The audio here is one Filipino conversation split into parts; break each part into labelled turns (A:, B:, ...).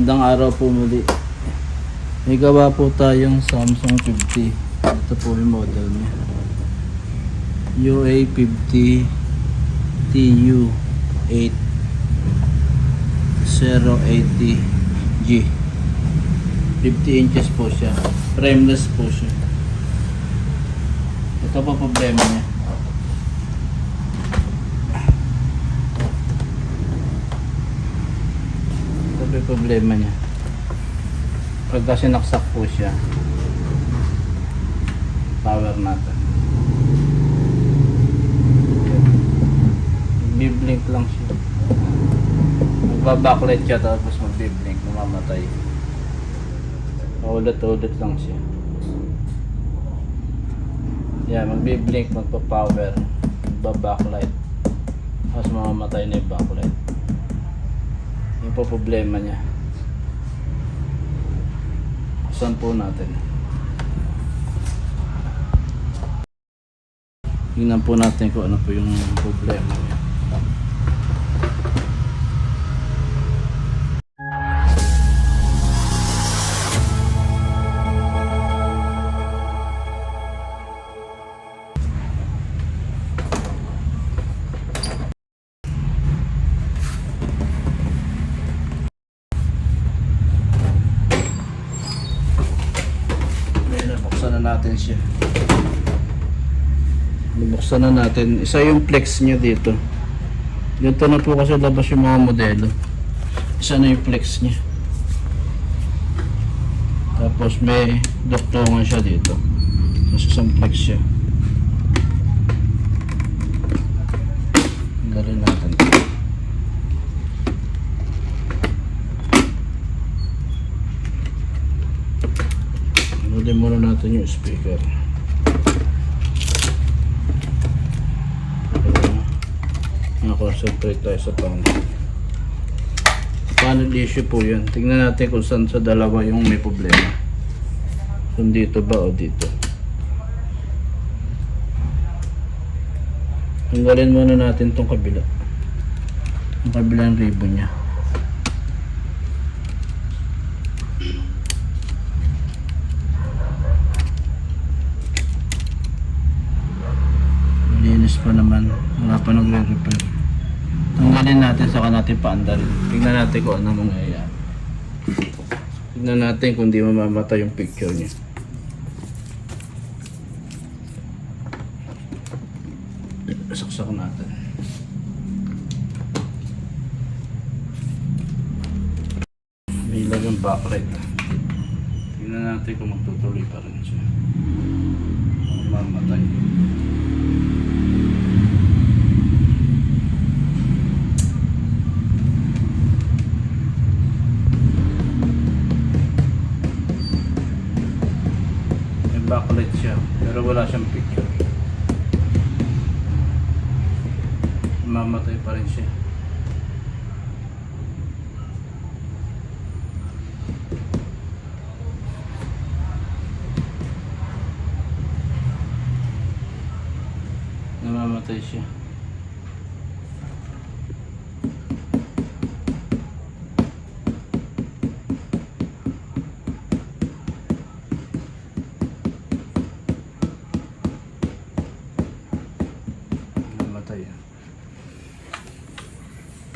A: Magandang araw po muli. May gawa po tayong Samsung 50. Ito po yung model niya. UA50 TU8 080G. 50 inches po siya. Frameless po siya. Ito po problema niya. Ito po problema niya. Pagka sinaksak po siya, power natin. Magbiblink lang siya. Magbabacklight siya tapos magbiblink, mamamatay. Ulit-ulit lang siya. Yan, magbiblink, magpa-power, magbabacklight. Tapos mamamatay na yung backlight. Yun po problema niya. Saan po natin? Tingnan po natin kung ano po yung problema niya. Buksan na natin siya. Buksan na natin. Isa yung flex niya dito. Ganito na po kasi labas yung mga modelo. Isa na yung flex niya. Tapos may doktongan siya dito. Tapos isang flex siya. Tanggalin natin. Pwede muna natin yung speaker. Concentrate tayo sa panel. Panel issue po yan. Tingnan natin kung saan sa dalawa yung may problema. Kung dito ba o dito. Tanggalin muna natin tong kabila. Yung kabilang ribbon nya. Linis pa naman. Wala pa nagre-repair. Tanggalin natin saka natin paandarin. Tingnan natin kung ano mangyayari. Tingnan natin kung di mamamatay yung picture niya. Saksak natin. May ilag yung backlight. Tingnan natin kung magtutuloy pa rin siya. Mamamatay. Backlight siya pero wala siyang picture. Mamatay pa rin siya. Namamatay siya.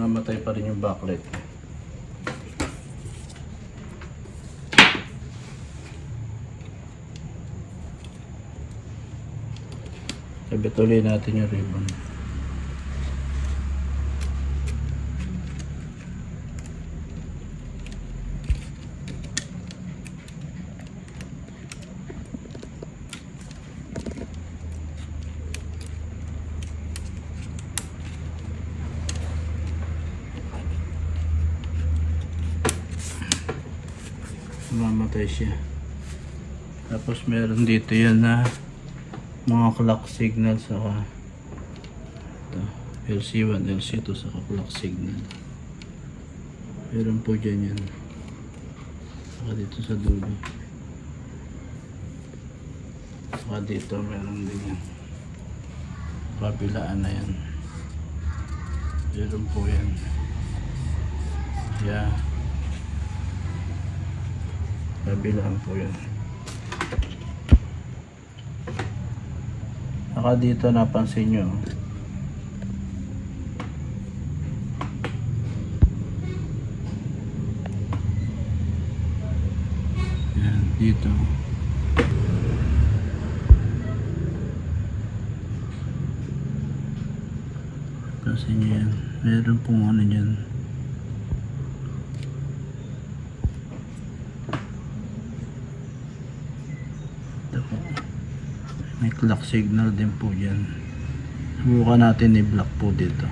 A: Namatay pa rin yung backlight. Sabit ulit natin yung ribbon. Mamatay siya. Tapos meron dito yan na mga clock signal saka ito, LC1, LC2 saka clock signal. Meron po dyan yan. Saka dito sa dulo. Saka dito meron din yan. Kabilaan na yan. Meron po yan. Yeah. Kabilaan po yun. Saka dito napansin nyo, yan, dito. Pansin nyo yan. Meron pong ano dyan. Ito po. May clock signal din po dyan. Subukan natin i-block po dito.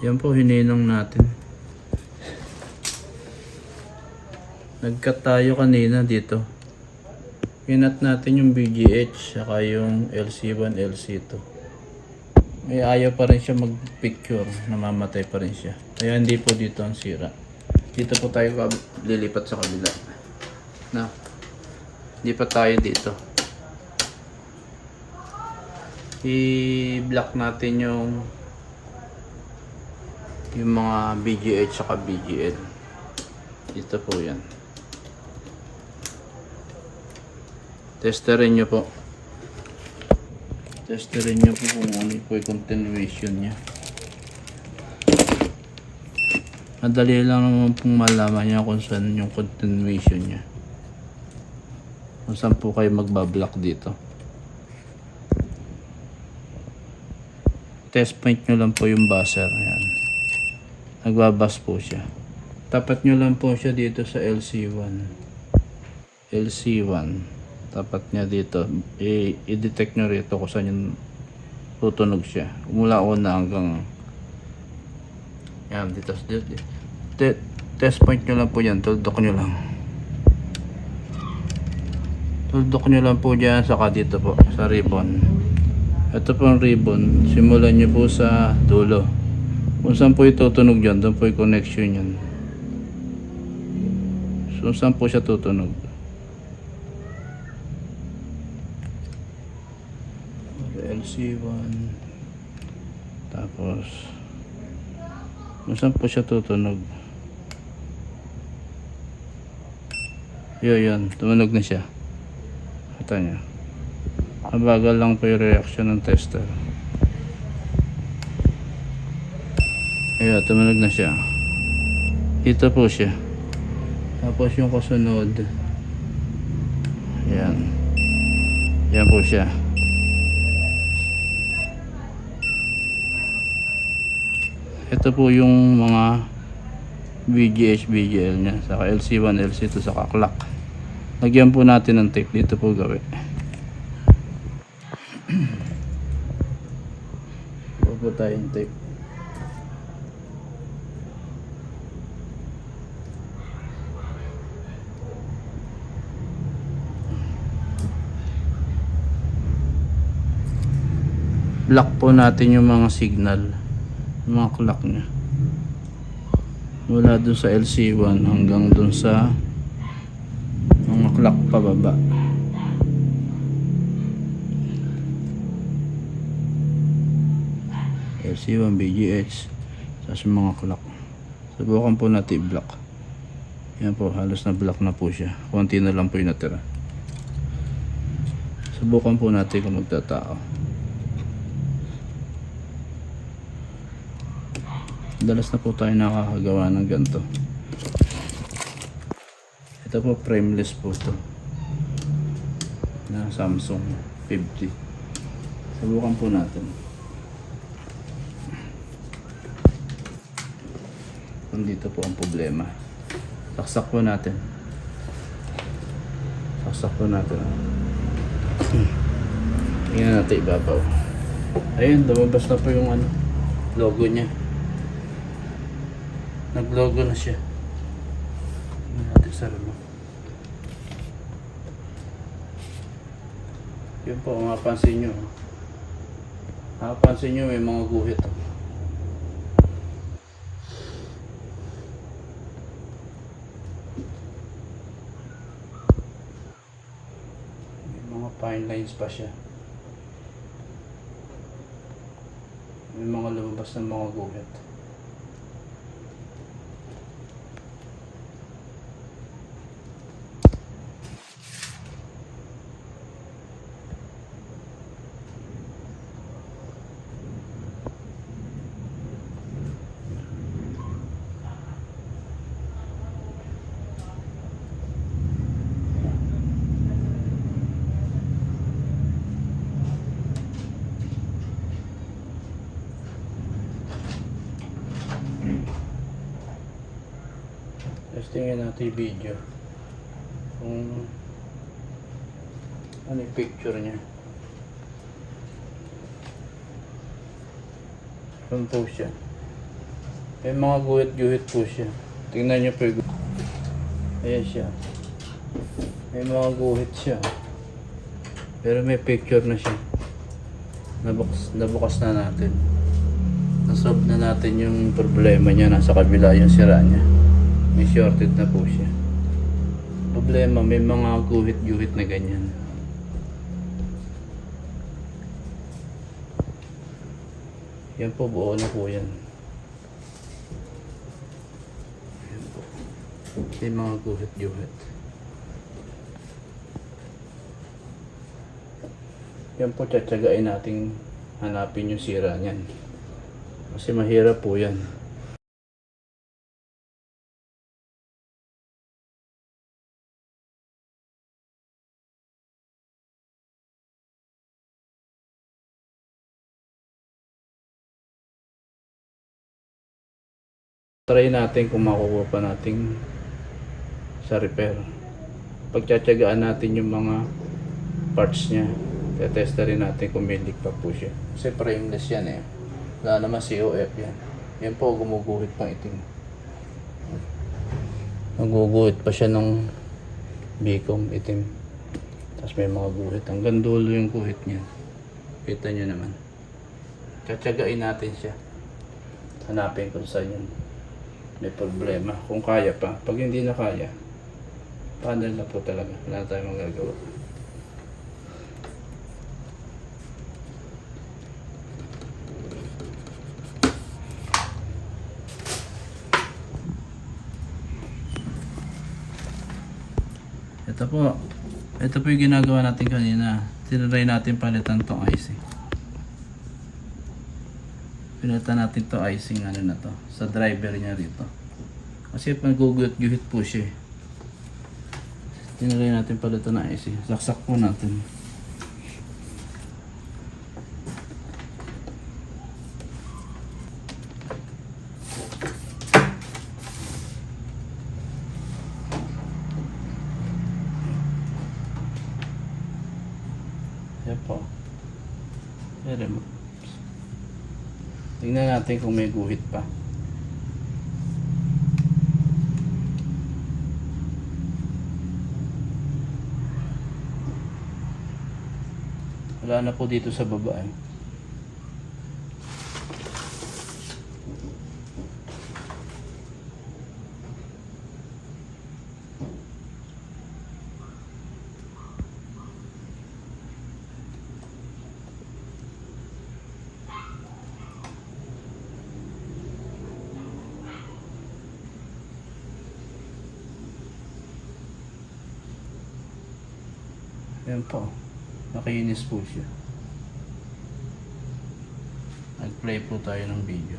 A: Yan po, hininang natin. Nag-cut tayo kanina dito. Pinat natin yung BGH saka yung LC1, LC2. May ayaw pa rin siya mag-picture. Namamatay pa rin siya. Kaya hindi po dito ang sira. Dito po tayo lilipat sa kabila. Na. Hindi pa tayo dito. I-block natin yung mga BGH saka BGL. Dito po yan. Testerin nyo po. Testerin nyo po kung ano po yung continuation nya. Madali lang naman pong malaman nyo kung saan yung continuation nya. Kung saan po kayo magbablock dito. Test point nyo lang po yung buzzer. Ayan. Nagbabas po siya. Tapat nyo lang po siya dito sa LC1. LC1. Tapat niya dito. I-detect nyo rito kung saan yung tutunog siya. Mula una hanggang yan, dito. Test point nyo lang po yan. Tuldok nyo lang. Tuldok nyo lang po dyan. Saka dito po. Sa ribbon. Ito po ang ribbon. Simulan nyo po sa dulo. Kung saan po itutunog dyan, doon po yung connection yan. So, saan po siya tutunog? LC1. Tapos, kung saan po siya tutunog? Yun, tumunog na siya. Kata nyo. Mabagal lang po yung reaction ng tester. Ayan, tumunog na siya. Dito po siya. Tapos yung kasunod. Ayan. Ayan po siya. Ito po yung mga VGH, VGL nya. Saka LC1, LC2, saka clock. Lagyan po natin ng tape. Dito po gawin. Huwag po tayong tape. Block po natin yung mga signal, yung mga clock nya mula dun sa LC1 hanggang dun sa mga clock pababa. LC1, BGH, sa mga clock. Subukan po natin i-block. Yan po, halos na block na po siya. Konti na lang po yung natira. Subukan po natin kung magtatao. Dalas na po tayo nakakagawa ng ganito. Ito po, frameless po ito na Samsung 50. Subukan po natin kung dito po ang problema. Saksak po natin. Saksak po natin. Tingnan natin ibabaw. Ayun, lumabas na po yung ano, logo niya. Nag-logo na siya. Tingnan natin sa remote. Yun po, mapapansin nyo. Mapapansin nyo may mga guhit. May mga fine lines pa siya. May mga lumabas ng mga guhit. Tingnan natin yung video kung ano yung picture niya. Ano po siya? May mga guhit-guhit po siya. Tingnan niyo po yung ayan siya. May mga guhit siya. Pero may picture na siya. Nabukas na natin. Nasolve na natin yung problema niya. Nasa kabila yung sira niya. May shorted na po siya. Problema, may mga guhit-guhit na ganyan. Yan po, buo na po yan. Yan po. May mga guhit-guhit. Yan po, tsatsagain nating hanapin yung sira niyan. Kasi mahirap po yan. Try natin kung makukuha pa natin sa repair. Pagtsatsagaan natin yung mga parts niya. Tetesta rin natin kung may leak pa po siya. Kasi frameless yan eh. Wala naman COF yan. Yan po, gumuguhit pang itim. Naguguhit pa siya ng bicom itim. Tapos may mga guhit. Hanggang dulo yung guhit niya. Kita nyo naman. Tsatsagain natin siya. Hanapin kung saan yun may problema, kung kaya pa. Pag hindi na kaya, paano na po talaga, wala na tayong magagawa. Ito po yung ginagawa natin kanina. Tinry natin palitan tong icing. Pinalitan natin to icing ano na to sa driver niya rito. Kasi naguguyot-guhit po siya. Tinry natin palitan ng icing. Saksak po natin. Yan po. Remote. Tingnan natin kung may guhit pa. Wala na po dito sa baba eh. Yan po. Nakinis po siya. Nag-play po tayo ng video.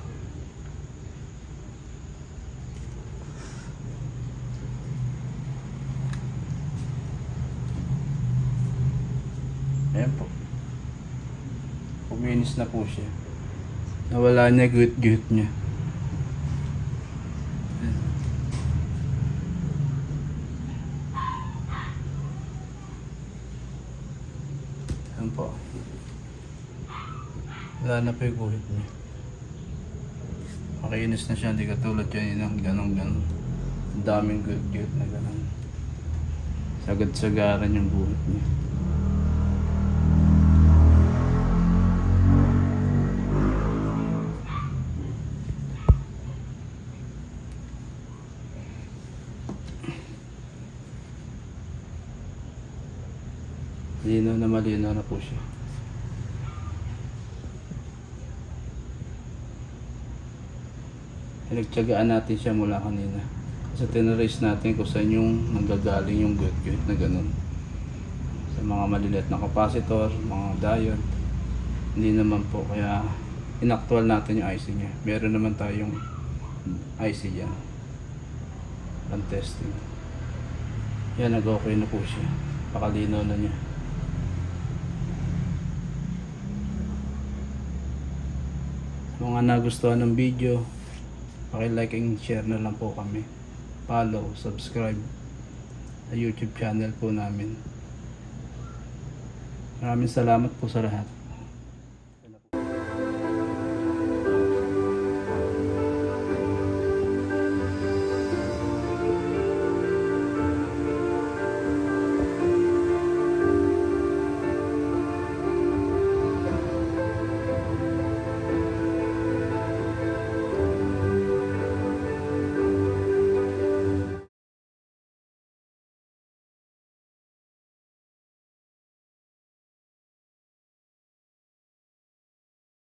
A: Ayan po. Kuminis na po siya. Nawala niya guhit-guhit niya. Yan po. Wala na po yung guhit niya. Makinis na siya, hindi katulad yan ng ganong. Daming guhit na ganon. Sagad-sagaran yung guhit niya. Malinaw na po siya. Pinagtyagaan natin siya mula kanina. Kasi tinrace natin kung saan yung nanggagaling yung guhit na ganun. Sa mga maliliit na capacitor, mga diode. Hindi naman po, kaya inactual natin yung IC niya. Meron naman tayong IC dyan. Ang testing. Yan, nag-okay na po siya. Pakalinaw na niya. Kung nagustuhan ng video, paki-like and share na lang po kami. Follow, subscribe sa YouTube channel po namin. Maraming salamat po sa lahat.